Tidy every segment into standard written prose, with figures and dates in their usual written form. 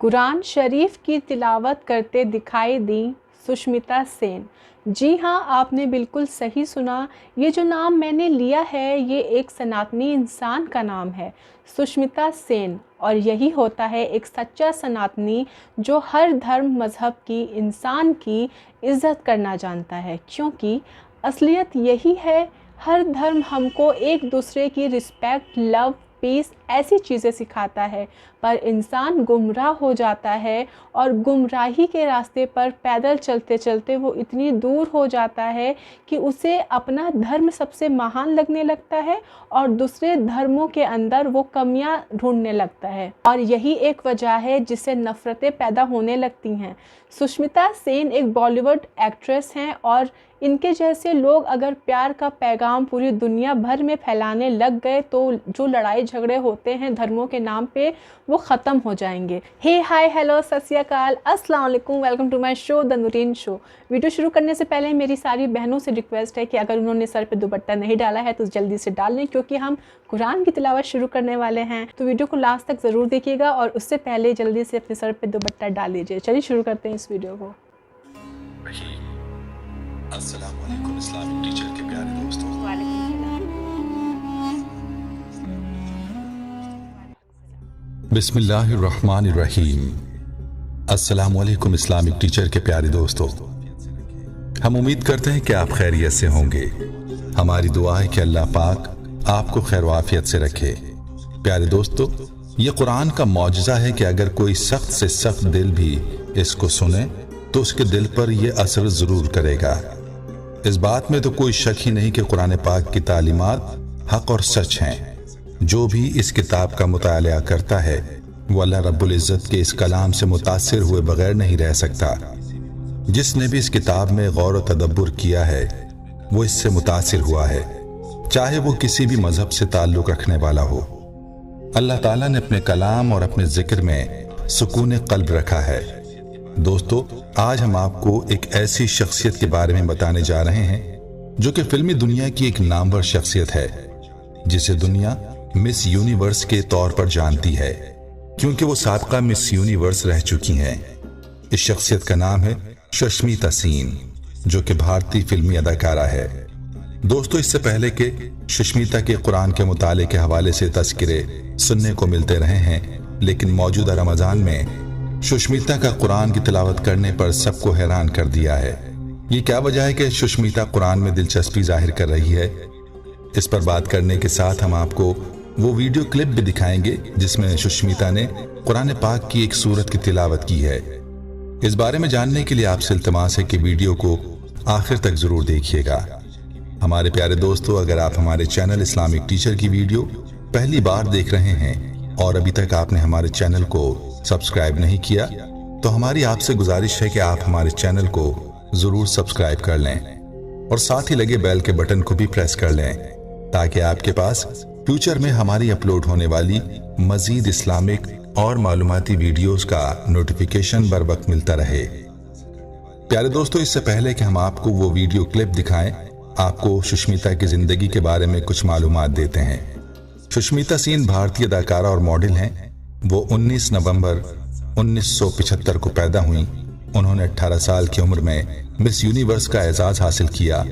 कुरान शरीफ की तिलावत करते दिखाई दी सुष्मिता सेन। जी हाँ, आपने बिल्कुल सही सुना। ये जो नाम मैंने लिया है ये एक सनातनी इंसान का नाम है, सुष्मिता सेन। और यही होता है एक सच्चा सनातनी जो हर धर्म मज़हब की इंसान की इज़्ज़त करना जानता है, क्योंकि असलियत यही है। हर धर्म हमको एक दूसरे की रिस्पेक्ट, लव, पीस ऐसी चीज़ें सिखाता है, पर इंसान गुमराह हो जाता है और गुमराही के रास्ते पर पैदल चलते चलते वो इतनी दूर हो जाता है कि उसे अपना धर्म सबसे महान लगने लगता है और दूसरे धर्मों के अंदर वो कमियां ढूंढने लगता है। और यही एक वजह है जिससे नफ़रतें पैदा होने लगती हैं। सुष्मिता सेन एक बॉलीवुड एक्ट्रेस हैं और इनके जैसे लोग अगर प्यार का पैगाम पूरी दुनिया भर में फैलाने लग गए तो जो लड़ाई झगड़े होते हैं धर्मों के नाम पे वो ख़त्म हो जाएंगे। हे हाय हेलो सत श्री अकाल, अस्सलाम वालेकुम, welcome to my show the Noreen show. Video शुरू करने से पहले मेरी सारी बहनों से रिक्वेस्ट है कि अगर उन्होंने सर पे दुपट्टा नहीं डाला है तो जल्दी से डाल लें, क्योंकि हम कुरान की तिलावत शुरू करने वाले हैं। तो वीडियो को लास्ट तक ज़रूर देखिएगा और उससे पहले जल्दी से अपने सर पे दुपट्टा डाल लीजिए। चलिए शुरू करते हैं इस वीडियो को। अस्सलाम वालेकुम इस्लामिक टीचर के प्यारे दोस्तों। बिस्मिल्लाहिर्रहमानिर्रहीम। अस्सलाम वालेकुम इस्लामिक टीचर के प्यारे दोस्तों, हम उम्मीद करते हैं कि आप खैरियत से होंगे। हमारी दुआ है कि अल्लाह पाक आपको खैर वाफियत से रखे। प्यारे दोस्तों, ये कुरान का मौजज़ा है कि अगर कोई सख्त से सख्त दिल भी इसको सुने तो उसके दिल पर यह असर ज़रूर करेगा। इस बात में तो कोई शक ही नहीं कि कुरान पाक की तालीमात हक और सच हैं। जो भी इस किताब का मुताला करता है वो अल्लाह रब्बुल इज़्ज़त के इस कलाम से मुतासिर हुए बगैर नहीं रह सकता। जिसने भी इस किताब में गौर और तदब्बुर किया है वो इससे मुतासिर हुआ है, चाहे वो किसी भी मजहब से ताल्लुक़ रखने वाला हो। अल्लाह ताला ने अपने कलाम और अपने जिक्र में सुकून क़ल्ब रखा है। दोस्तों, आज हम आपको एक ऐसी शख्सियत के बारे में बताने जा रहे हैं जो कि फिल्मी दुनिया की एक नामवर शख्सियत है, जिसे दुनिया मिस यूनिवर्स के तौर पर जानती है, क्योंकि वो साबका मिस यूनिवर्स रह चुकी हैं। इस शख्सियत का नाम है सुष्मिता सेन, जो कि भारतीय फिल्मी अदाकारा है। दोस्तों, इससे पहले कि सुष्मिता के कुरान के मुताले के हवाले से तज़किरे सुनने को मिलते रहे हैं, लेकिन मौजूदा रमज़ान में सुष्मिता का कुरान की तिलावत करने पर सबको हैरान कर दिया है। ये क्या वजह है कि सुष्मिता कुरान में दिलचस्पी जाहिर कर रही है? इस पर बात करने के साथ हम आपको वो वीडियो क्लिप भी दिखाएंगे जिसमें सुष्मिता ने कुरान पाक की एक सूरत की तिलावत की है। इस बारे में जानने के लिए आपसे इल्तिमास है कि वीडियो को आखिर तक जरूर देखिएगा। हमारे प्यारे दोस्तों, अगर आप हमारे चैनल इस्लामिक टीचर की वीडियो पहली बार देख रहे हैं और अभी तक आपने हमारे चैनल को सब्सक्राइब नहीं किया तो हमारी आपसे गुजारिश है कि आप हमारे चैनल को जरूर सब्सक्राइब कर लें और साथ ही लगे बेल के बटन को भी प्रेस कर लें, ताकि आपके पास फ्यूचर में हमारी अपलोड होने वाली मजीद इस्लामिक और मालूमाती वीडियोस का नोटिफिकेशन बर वक्त मिलता रहे। प्यारे दोस्तों, इससे पहले कि हम आपको वो वीडियो क्लिप दिखाएं, आपको सुष्मिता की जिंदगी के बारे में कुछ मालूमात देते हैं। सुष्मिता सेन भारतीय अदाकारा और मॉडल हैं। वो 19 नवंबर 1975 को पैदा हुई। उन्होंने 18 साल की उम्र में मिस यूनिवर्स का एजाज हासिल किया।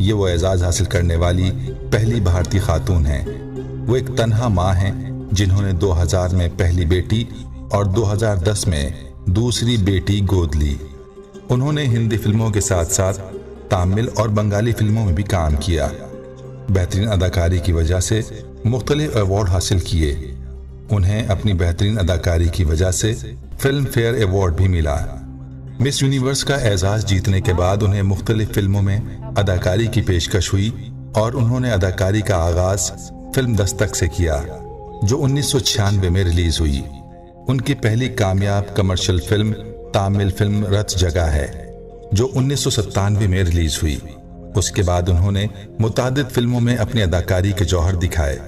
ये वो एजाज हासिल करने वाली पहली भारतीय खातून हैं। वो एक तन्हा माँ हैं जिन्होंने 2000 में पहली बेटी और 2010 में दूसरी बेटी गोद ली। उन्होंने हिंदी फिल्मों के साथ साथ तमिल और बंगाली फिल्मों में भी काम किया। बेहतरीन अदाकारी की वजह से मुख्तलिफ अवार्ड हासिल किए। उन्हें अपनी बेहतरीन अदाकारी की वजह से फिल्म फेयर अवार्ड भी मिला। मिस यूनिवर्स का एजाज जीतने के बाद उन्हें मुख्तलिफ फिल्मों में अदाकारी की पेशकश हुई और उन्होंने अदाकारी का आगाज फिल्म दस्तक से किया, जो 1996 में रिलीज हुई। उनकी पहली कामयाब कमर्शियल फिल्म तमिल फिल्म रथ जगह है, जो 1997 में रिलीज हुई। उसके बाद उन्होंने मुतादिद फिल्मों में अपनी अदाकारी के जौहर दिखाए।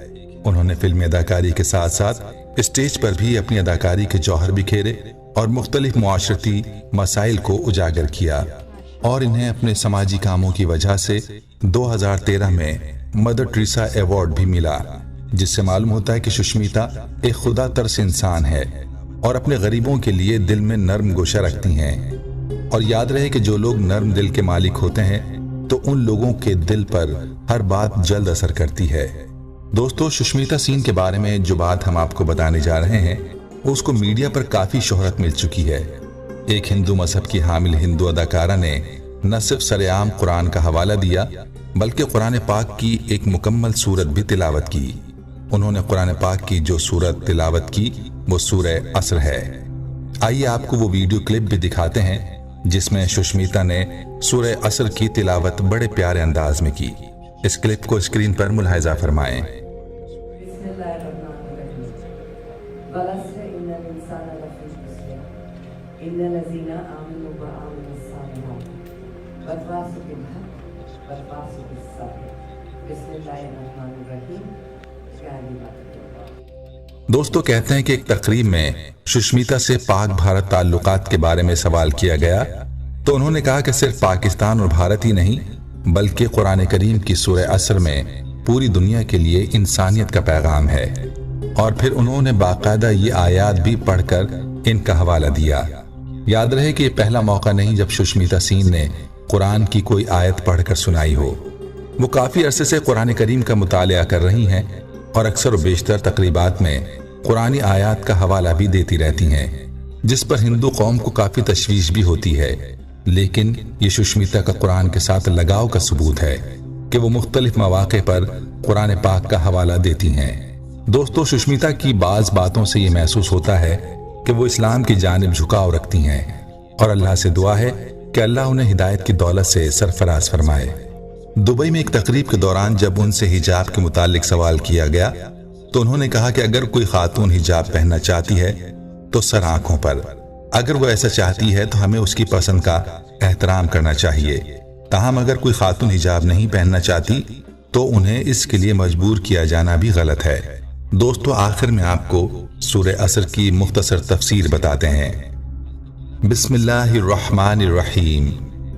उन्होंने फिल्मी अदाकारी के साथ साथ स्टेज पर भी अपनी अदाकारी के जौहर बिखेरे और मुख्तलिफ मुआशरती मसाइल को उजागर किया, और इन्हें अपने समाजी कामों की वजह से 2013 में मदर टेरेसा अवार्ड भी मिला, जिससे मालूम होता है कि सुष्मिता एक खुदा तरस इंसान है। اور اپنے غریبوں کے لیے دل میں نرم گوشہ رکھتی ہیں۔ اور یاد رہے کہ جو لوگ نرم دل کے مالک ہوتے ہیں تو ان لوگوں کے دل پر ہر بات جلد اثر کرتی ہے۔ دوستو، سشمیتا سین کے بارے میں جو بات ہم آپ کو بتانے جا رہے ہیں اس کو میڈیا پر کافی شہرت مل چکی ہے۔ ایک ہندو مذہب کی حامل ہندو اداکارہ نے نہ صرف سرعام قرآن کا حوالہ دیا بلکہ قرآن پاک کی ایک مکمل سورت بھی تلاوت کی۔ انہوں نے قرآن پاک کی جو سورت تلاوت کی وہ سورہ عصر ہے۔ آئیے آپ کو وہ ویڈیو کلپ بھی دکھاتے ہیں جس میں سشمیتا نے سورہ عصر کی تلاوت بڑے پیارے انداز میں کی۔ اس کلپ کو اسکرین پر ملاحظہ فرمائیں۔ دوستو، کہتے ہیں کہ ایک تقریب میں سشمیتا سے پاک بھارت تعلقات کے بارے میں سوال کیا گیا تو انہوں نے کہا کہ صرف پاکستان اور بھارت ہی نہیں بلکہ قرآن کریم کی سورہ عصر میں پوری دنیا کے لیے انسانیت کا پیغام ہے۔ اور پھر انہوں نے باقاعدہ یہ آیات بھی پڑھ کر ان کا حوالہ دیا۔ یاد رہے کہ یہ پہلا موقع نہیں جب سشمیتا سین نے قرآن کی کوئی آیت پڑھ کر سنائی ہو۔ وہ کافی عرصے سے قرآن کریم کا مطالعہ کر رہی ہیں اور اکثر و بیشتر تقریبات میں قرآنی آیات کا حوالہ بھی دیتی رہتی ہیں، جس پر ہندو قوم کو کافی تشویش بھی ہوتی ہے۔ لیکن یہ سشمیتا کا قرآن کے ساتھ لگاؤ کا ثبوت ہے کہ وہ مختلف مواقع پر قرآن پاک کا حوالہ دیتی ہیں۔ دوستو، سشمیتا کی بعض باتوں سے یہ محسوس ہوتا ہے کہ وہ اسلام کی جانب جھکاؤ رکھتی ہیں اور اللہ سے دعا ہے کہ اللہ انہیں ہدایت کی دولت سے سرفراز فرمائے۔ دبئی میں ایک تقریب کے دوران جب ان سے حجاب کے متعلق سوال کیا گیا تو انہوں نے کہا کہ اگر کوئی خاتون حجاب پہننا چاہتی ہے تو سر آنکھوں پر، اگر وہ ایسا چاہتی ہے تو ہمیں اس کی پسند کا احترام کرنا چاہیے، تاہم اگر کوئی خاتون حجاب نہیں پہننا چاہتی تو انہیں اس کے لیے مجبور کیا جانا بھی غلط ہے۔ دوستو، آخر میں آپ کو سورہ عصر کی مختصر تفسیر بتاتے ہیں۔ بسم اللہ الرحمن الرحیم،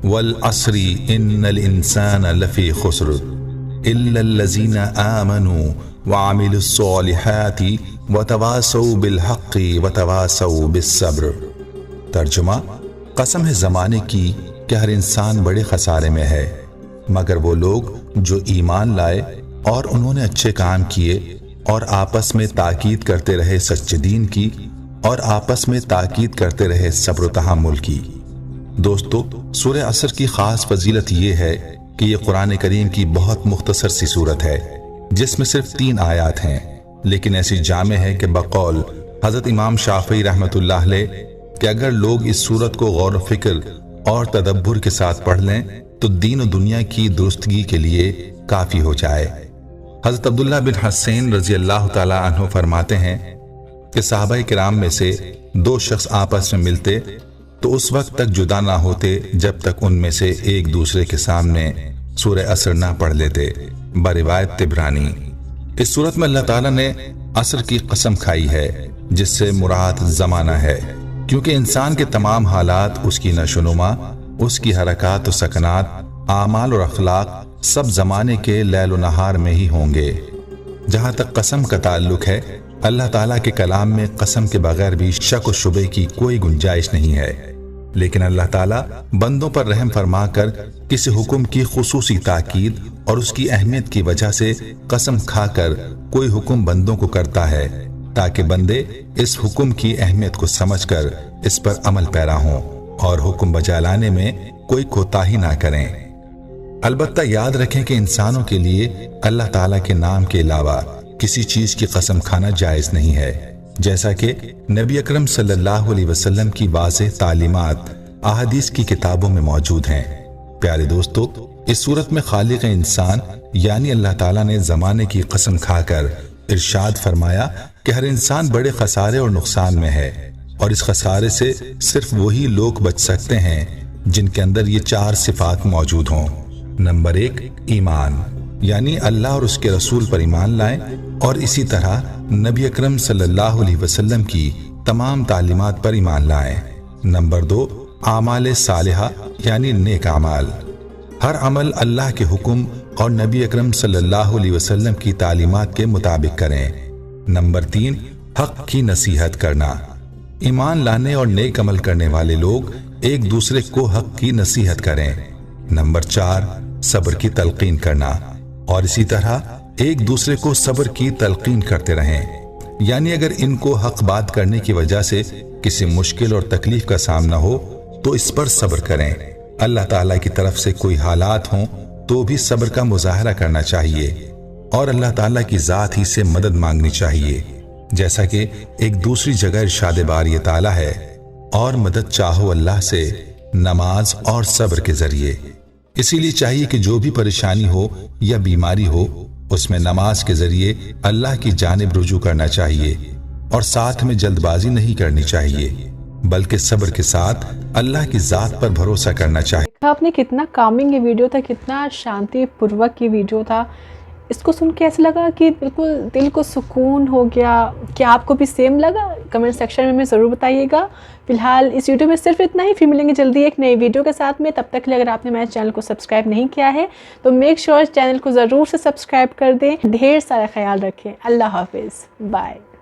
والعصر ان الانسان لفی خسر الا الذین آمنوا وعملوا الصالحات وتواصوا بالحق وتواصوا بالصبر۔ ترجمہ: قسم ہے زمانے کی کہ ہر انسان بڑے خسارے میں ہے مگر وہ لوگ جو ایمان لائے اور انہوں نے اچھے کام کیے اور آپس میں تاکید کرتے رہے سچے دین کی اور آپس میں تاکید کرتے رہے صبر و تحمل کی۔ دوستو، سورہ عصر کی خاص فضیلت یہ ہے کہ یہ قرآن کریم کی بہت مختصر سی سورت ہے جس میں صرف 3 آیات ہیں، لیکن ایسی جامع ہے کہ بقول حضرت امام شافعی رحمۃ اللہ علیہ کہ اگر لوگ اس سورت کو غور و فکر اور تدبر کے ساتھ پڑھ لیں تو دین و دنیا کی درستگی کے لیے کافی ہو جائے۔ حضرت عبداللہ بن حسین رضی اللہ تعالی عنہ فرماتے ہیں کہ صحابہ کرام میں سے 2 شخص آپس میں ملتے تو اس وقت تک جدا نہ ہوتے جب تک ان میں سے ایک دوسرے کے سامنے سورہ عصر نہ پڑھ لیتے، بروایت طبرانی۔ اس صورت میں اللہ تعالیٰ نے عصر کی قسم کھائی ہے جس سے مراد زمانہ ہے، کیونکہ انسان کے تمام حالات، اس کی نشو و نما، اس کی حرکات و سکنات، اعمال اور اخلاق سب زمانے کے لیل و نہار میں ہی ہوں گے۔ جہاں تک قسم کا تعلق ہے، اللہ تعالیٰ کے کلام میں قسم کے بغیر بھی شک و شبے کی کوئی گنجائش نہیں ہے، لیکن اللہ تعالیٰ بندوں پر رحم فرما کر کسی حکم کی خصوصی تاکید اور اس کی اہمیت کی وجہ سے قسم کھا کر کوئی حکم بندوں کو کرتا ہے تاکہ بندے اس حکم کی اہمیت کو سمجھ کر اس پر عمل پیرا ہوں اور حکم بجا لانے میں کوئی کوتاہی نہ کریں۔ البتہ یاد رکھیں کہ انسانوں کے لیے اللہ تعالیٰ کے نام کے علاوہ کسی چیز کی قسم کھانا جائز نہیں ہے، جیسا کہ نبی اکرم صلی اللہ علیہ وسلم کی واضح تعلیمات احادیث کی کتابوں میں موجود ہیں۔ پیارے دوستو، اس صورت میں خالق انسان یعنی اللہ تعالیٰ نے زمانے کی قسم کھا کر ارشاد فرمایا کہ ہر انسان بڑے خسارے اور نقصان میں ہے، اور اس خسارے سے صرف وہی لوگ بچ سکتے ہیں جن کے اندر یہ 4 صفات موجود ہوں۔ نمبر 1، ایمان، یعنی اللہ اور اس کے رسول پر ایمان لائیں اور اسی طرح نبی اکرم صلی اللہ علیہ وسلم کی تمام تعلیمات پر ایمان لائیں۔ نمبر 2، اعمال صالحہ یعنی نیک اعمال، ہر عمل اللہ کے حکم اور نبی اکرم صلی اللہ علیہ وسلم کی تعلیمات کے مطابق کریں۔ نمبر 3، حق کی نصیحت کرنا، ईमान लाने और नेक अमल करने वाले लोग एक दूसरे को हक की नसीहत करें। नंबर 4, सब्र की तलकीन करना, और इसी तरह एक दूसरे को सब्र की तलकीन करते रहें। यानी अगर इनको हक बात करने की वजह से किसी मुश्किल और तकलीफ का सामना हो तो इस पर सब्र करें। अल्लाह ताला की तरफ से कोई हालात हों तो भी सब्र का मुजाहरा करना चाहिए और अल्लाह ताला की जात ही से मदद मांगनी चाहिए। जैसा कि एक दूसरी जगह इरशाद बारी ताला है, और मदद चाहो अल्लाह से नमाज और सब्र के जरिए। इसीलिए चाहिए कि जो भी परेशानी हो या बीमारी हो उसमें नमाज के जरिए अल्लाह की जानिब रुजू करना चाहिए और साथ में जल्दबाजी नहीं करनी चाहिए, बल्कि सब्र के साथ अल्लाह की जात पर भरोसा करना चाहिए। आपने कितना कामिंग ये वीडियो था, कितना शांति पूर्वक ये वीडियो था। इसको सुन के ऐसा लगा कि बिल्कुल दिल को सुकून हो गया। क्या आपको भी सेम लगा? कमेंट सेक्शन में ज़रूर बताइएगा। फिलहाल इस वीडियो में सिर्फ इतना ही, फिर मिलेंगे जल्दी एक नई वीडियो के साथ में। तब तक के लिए अगर आपने मेरे चैनल को सब्सक्राइब नहीं किया है तो मेक श्योर चैनल को ज़रूर से सब्सक्राइब कर दें। ढेर सारा ख्याल रखें। अल्लाह हाफिज़, बाय।